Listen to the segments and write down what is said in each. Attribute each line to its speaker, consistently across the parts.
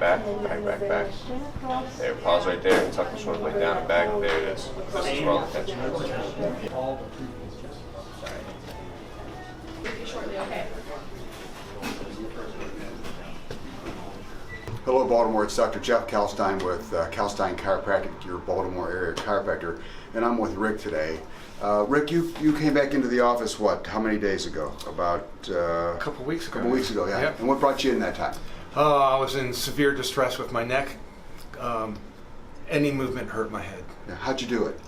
Speaker 1: back, back, back, back. There, pause right there, tuck the shoulder blade down and back. There it is. This is where all the tension is.
Speaker 2: Shortly, okay.
Speaker 3: Hello Baltimore, it's Dr. Jeff Kalkstein with Kalkstein Chiropractic, your Baltimore area chiropractor, and I'm with Rick today. Rick, you came back into the office, what, how many days ago? About
Speaker 4: a couple weeks ago.
Speaker 3: Yeah.
Speaker 4: Yep.
Speaker 3: And what brought you in that time?
Speaker 4: I was in severe distress with my neck. Any movement hurt my head.
Speaker 3: Yeah. How'd you do it?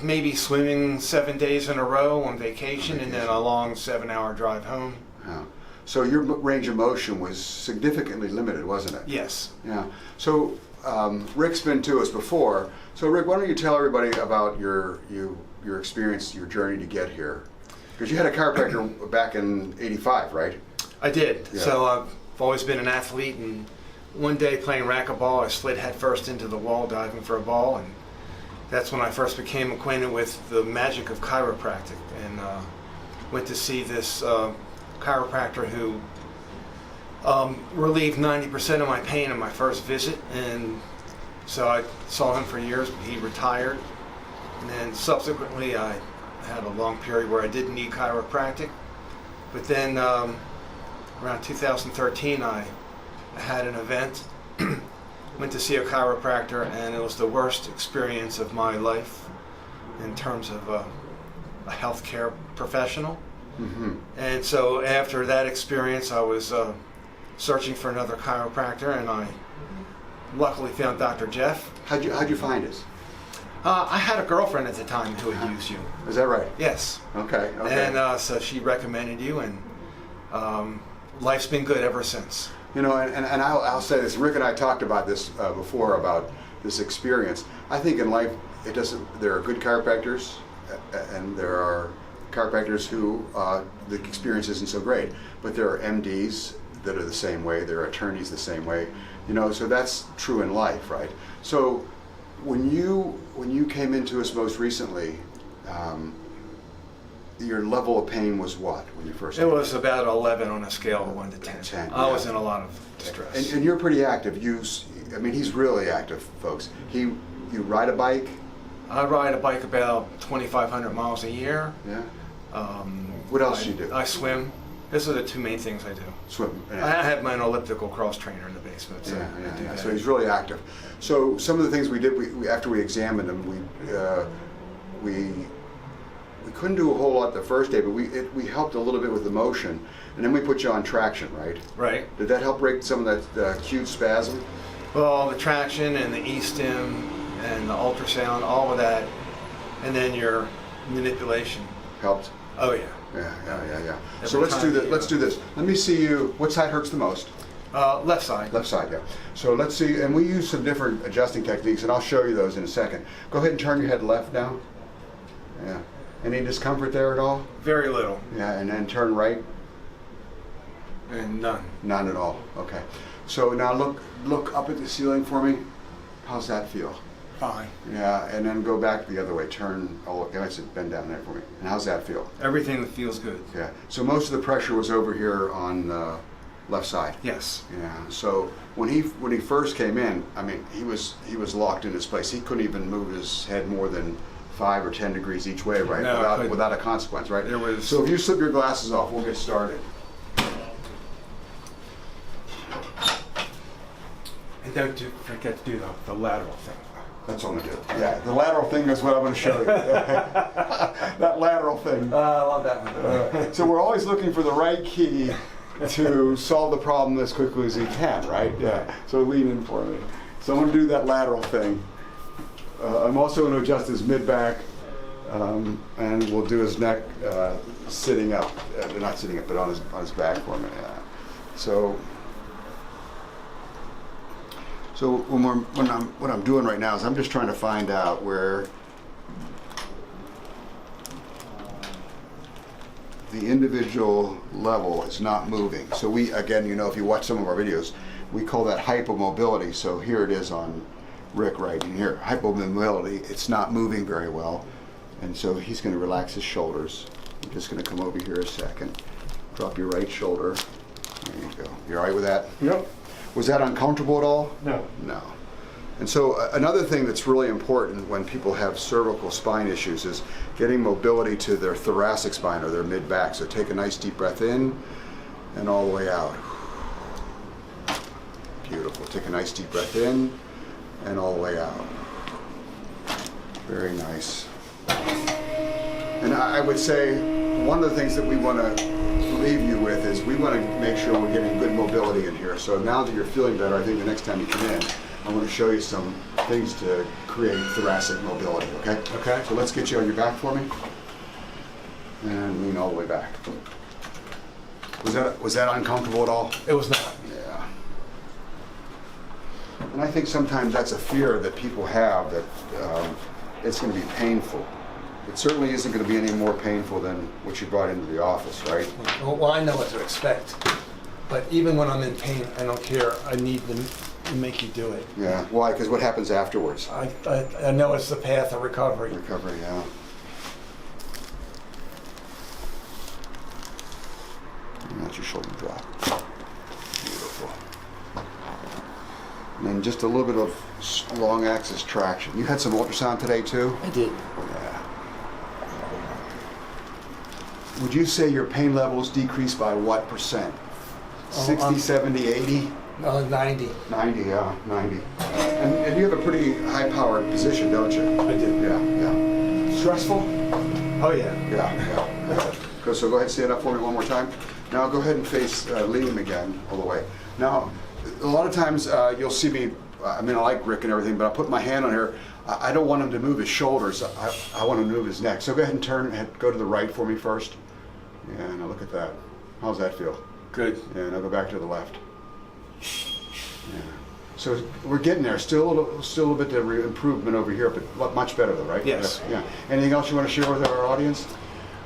Speaker 4: Maybe swimming 7 days in a row on vacation and then a long 7-hour drive home.
Speaker 3: Yeah. So your range of motion was significantly limited, wasn't it?
Speaker 4: Yes.
Speaker 3: Yeah. So Rick's been to us before. So Rick, why don't you tell everybody about your experience, your journey to get here? Because you had a chiropractor back in '85, right?
Speaker 4: I did.
Speaker 3: Yeah.
Speaker 4: So I've always been an athlete, and one day playing racquetball, I slid headfirst into the wall diving for a ball, and that's when I first became acquainted with the magic of chiropractic, and went to see this chiropractor who relieved 90% of my pain in my first visit, and so I saw him for years, but he retired, and then subsequently I had a long period where I didn't need chiropractic, but then around 2013 I had an event, went to see a chiropractor, and it was the worst experience of my life in terms of a healthcare professional.
Speaker 3: Mm-hmm.
Speaker 4: And so after that experience, I was searching for another chiropractor, and I luckily found Dr. Jeff.
Speaker 3: How'd you find us?
Speaker 4: I had a girlfriend at the time who had used you.
Speaker 3: Is that right?
Speaker 4: Yes.
Speaker 3: Okay.
Speaker 4: And so she recommended you, and life's been good ever since.
Speaker 3: You know, and I'll say this. Rick and I talked about this before, about this experience. I think in life, there are good chiropractors, and there are chiropractors who the experience isn't so great. But there are MDs that are the same way. There are attorneys the same way. You know, so that's true in life, right? So when you came into us most recently, your level of pain was what when you first
Speaker 4: It was about 11 on a scale of 1 to 10. I was in a lot of distress.
Speaker 3: And you're pretty active. I mean, he's really active, folks. You ride a bike?
Speaker 4: I ride a bike about 2,500 miles a year.
Speaker 3: Yeah. What else do you do?
Speaker 4: I swim. Those are the two main things I do.
Speaker 3: Swim. Yeah.
Speaker 4: I have my own elliptical cross trainer in the basement. So I do that.
Speaker 3: So he's really active. So some of the things we did, after we examined him, we couldn't do a whole lot the first day, but we helped a little bit with the motion, and then we put you on traction, right?
Speaker 4: Right.
Speaker 3: Did that help break some of that acute spasm?
Speaker 4: Well, the traction and the E-stim and the ultrasound, all of that, and then your manipulation.
Speaker 3: Helped?
Speaker 4: Oh yeah.
Speaker 3: Yeah. So let's do this. Let's do this. Let me see you. What side hurts the most?
Speaker 4: Left side.
Speaker 3: Left side, yeah. So let's see, and we use some different adjusting techniques, and I'll show you those in a second. Go ahead and turn your head left now. Yeah. Any discomfort there at all?
Speaker 4: Very little.
Speaker 3: Yeah, and then turn right.
Speaker 4: And none.
Speaker 3: None at all. Okay. So now look up at the ceiling for me. How's that feel?
Speaker 4: Fine.
Speaker 3: Yeah, and then go back the other way. Turn. Oh, I said bend down there for me. And how's that feel?
Speaker 4: Everything feels good.
Speaker 3: Yeah. So most of the pressure was over here on the left side.
Speaker 4: Yes.
Speaker 3: Yeah. So when he first came in, I mean, he was locked in his place. He couldn't even move his head more than 5 or 10 degrees each way, right?
Speaker 4: No,
Speaker 3: without a consequence, right?
Speaker 4: There was.
Speaker 3: So if you slip your glasses off, we'll get started.
Speaker 4: And don't forget to do the lateral thing.
Speaker 3: That's what I'm gonna do. Yeah, the lateral thing is what I'm gonna show you. That lateral thing.
Speaker 4: I love that one.
Speaker 3: So we're always looking for the right key to solve the problem as quickly as he can, right? Yeah. So lean in for me. So I'm gonna do that lateral thing. I'm also going to adjust his mid-back, and we'll do his neck sitting up, not sitting up, but on his back for me. So what I'm doing right now is I'm just trying to find out where the individual level is not moving. So we, again, you know, if you watch some of our videos, we call that hypomobility. So here it is on Rick right in here. Hypomobility, it's not moving very well. And so he's going to relax his shoulders. I'm just going to come over here a second. Drop your right shoulder. There you go. You all right with that?
Speaker 4: Yep.
Speaker 3: Was that uncomfortable at all?
Speaker 5: No.
Speaker 3: No. And so another thing that's really important when people have cervical spine issues is getting mobility to their thoracic spine or their mid-back. So take a nice deep breath in and all the way out. Beautiful. Take a nice deep breath in and all the way out. Very nice. And I would say one of the things that we want to leave you with is we want to make sure we're getting good mobility in here. So now that you're feeling better, I think the next time you come in, I want to show you some things to create thoracic mobility, okay?
Speaker 4: Okay.
Speaker 3: So let's get you on your back for me. And lean all the way back. Was that uncomfortable at all?
Speaker 4: It was not.
Speaker 3: Yeah. And I think sometimes that's a fear that people have, that it's going to be painful. It certainly isn't going to be any more painful than what you brought into the office, right?
Speaker 4: Well, I know what to expect. But even when I'm in pain, I don't care. I need to make you do it.
Speaker 3: Yeah. Why? Because what happens afterwards?
Speaker 4: I know it's the path of recovery.
Speaker 3: Recovery, yeah. And let your shoulder drop. Beautiful. And then just a little bit of long axis traction. You had some ultrasound today too?
Speaker 4: I did.
Speaker 3: Yeah. Would you say your pain levels decreased by what percent? 60, 70, 80?
Speaker 4: 90.
Speaker 3: 90, yeah, 90. And you have a pretty high-powered position, don't you?
Speaker 4: I do.
Speaker 3: Yeah, yeah. Stressful?
Speaker 4: Oh, yeah.
Speaker 3: Yeah. Good. So go ahead and stand up for me one more time. Now go ahead and face Liam again all the way. Now, a lot of times you'll see me, I mean, I like Rick and everything, but I put my hand on here. I don't want him to move his shoulders. I want him to move his neck. So go ahead and turn and go to the right for me first. Yeah, now look at that. How's that feel?
Speaker 4: Good.
Speaker 3: Yeah, now go back to the left. Yeah. So we're getting there. Still a little bit of improvement over here, but much better though, right?
Speaker 4: Yes.
Speaker 3: Yeah. Anything else you want to share with our audience?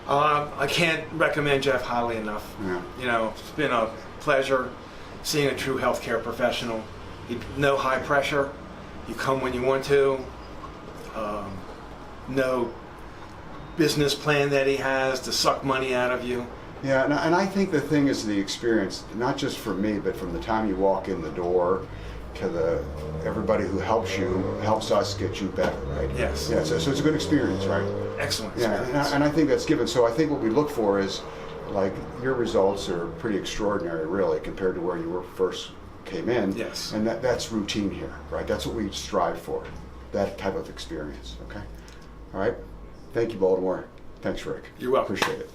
Speaker 4: I can't recommend Jeff highly enough.
Speaker 3: Yeah.
Speaker 4: You know, it's been a pleasure seeing a true healthcare professional. No high pressure. You come when you want to. No business plan that he has to suck money out of you.
Speaker 3: Yeah, and I think the thing is the experience, not just for me, but from the time you walk in the door to everybody who helps us get you better, right?
Speaker 4: Yes.
Speaker 3: Yeah, so it's a good experience, right?
Speaker 4: Excellent
Speaker 3: Yeah,
Speaker 4: experience.
Speaker 3: and I think that's given. So I think what we look for is, like, your results are pretty extraordinary, really, compared to where you were first came in.
Speaker 4: Yes.
Speaker 3: And that's routine here, right? That's what we strive for, that type of experience, okay? All right? Thank you, Baltimore. Thanks, Rick.
Speaker 4: You're welcome.
Speaker 3: Appreciate it.